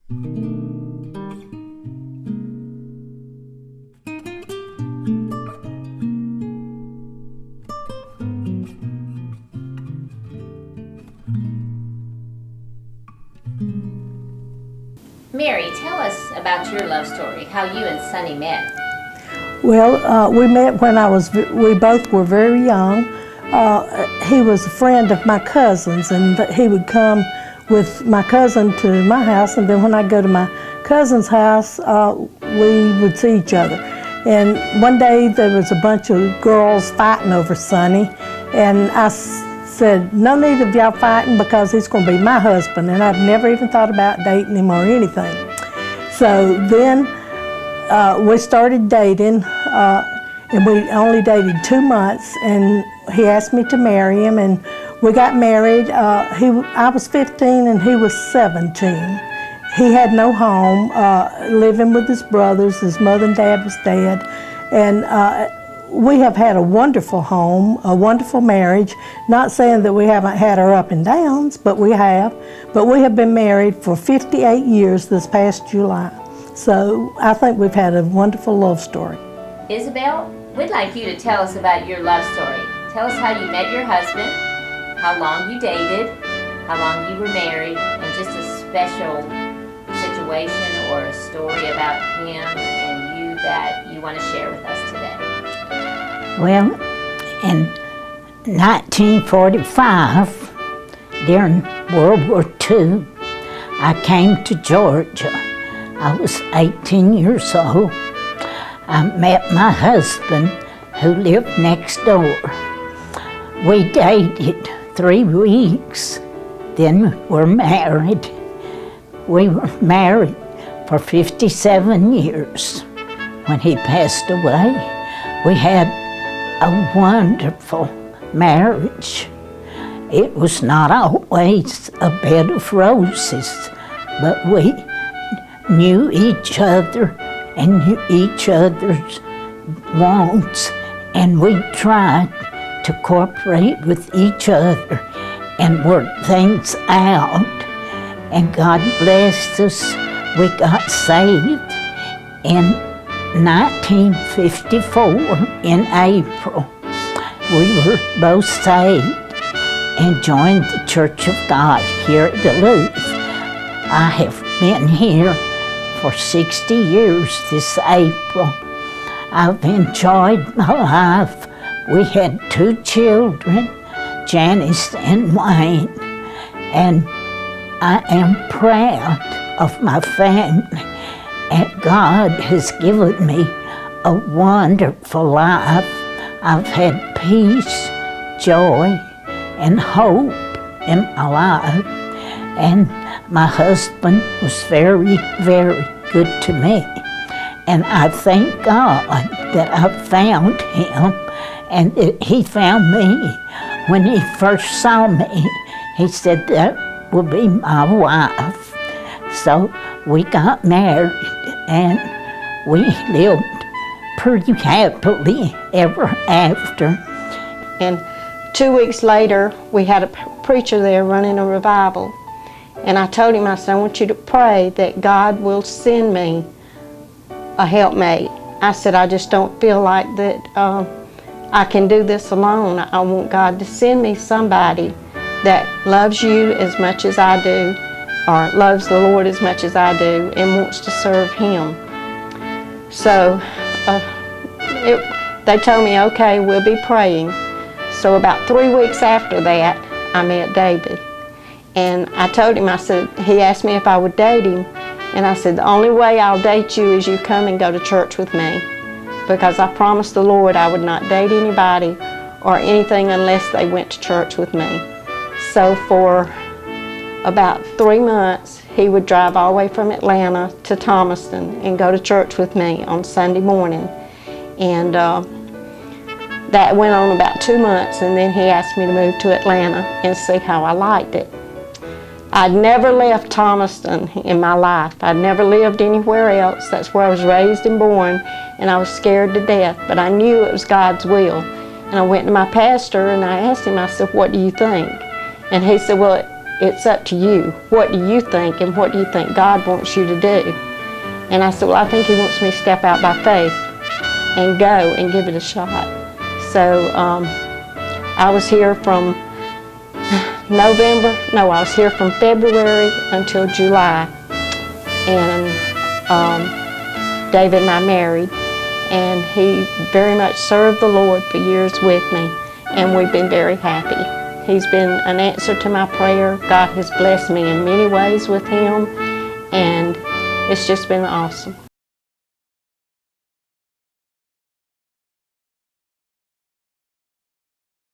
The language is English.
Mary, tell us about your love story, how you and Sonny met. Well, we met when we both were very young. He was a friend of my cousin's, and he would come with my cousin to my house, and then when I'd go to my cousin's house, we would see each other. And one day there was a bunch of girls fighting over Sonny, and I said, no need of y'all fighting because he's going to be my husband, and I'd never even thought about dating him or anything. So then we started dating, and we only dated 2 months, and he asked me to marry him, and we got married. I was 15 and he was 17. He had no home, living with his brothers. His mother and dad was dead, and we have had a wonderful home, a wonderful marriage. Not saying that we haven't had our up and downs, but we have. But we have been married for 58 years this past July. So I think we've had a wonderful love story. Isabel, we'd like you to tell us about your love story. Tell us how you met your husband, how long you dated, how long you were married, and just a special situation or a story about him and you that you want to share with us today. Well, in 1945, during World War II, I came to Georgia. I was 18 years old. I met my husband, who lived next door. We dated 3 weeks, then were married. We were married for 57 years. When he passed away, we had a wonderful marriage. It was not always a bed of roses, but we knew each other and knew each other's wants, and we tried to cooperate with each other and work things out. And God blessed us. We got saved in 1954 in April. We were both saved and joined the Church of God here at Duluth. I have been here for 60 years this April. I've enjoyed my life. We had 2 children, Janice and Wayne, and I am proud of my family, and God has given me a wonderful life. I've had peace, joy, and hope in my life, and my husband was very, very good to me. And I thank God that I found him and that he found me. When he first saw me, he said that will be my wife. So we got married and we lived pretty happily ever after. And 2 weeks later, we had a preacher there running a revival. And I told him, I said, I want you to pray that God will send me a helpmate. I said, I just don't feel like that I can do this alone. I want God to send me somebody that loves you as much as I do, or loves the Lord as much as I do, and wants to serve Him. So they told me, okay, we'll be praying. So about 3 weeks after that, I met David. And I told him, I said, he asked me if I would date him. And I said, the only way I'll date you is you come and go to church with me. Because I promised the Lord I would not date anybody or anything unless they went to church with me. So for about 3 months, he would drive all the way from Atlanta to Thomaston and go to church with me on Sunday morning. And that went on about 2 months, and then he asked me to move to Atlanta and see how I liked it. I'd never left Thomaston in my life. I'd never lived anywhere else. That's where I was raised and born, and I was scared to death, but I knew it was God's will. And I went to my pastor and I asked him, I said, what do you think? And he said, well, it's up to you. What do you think, and what do you think God wants you to do? And I said, well, I think He wants me to step out by faith and go and give it a shot. So I was here from I was here from February until July. And David and I married, and he very much served the Lord for years with me, and we've been very happy. He's been an answer to my prayer. God has blessed me in many ways with him, and it's just been awesome.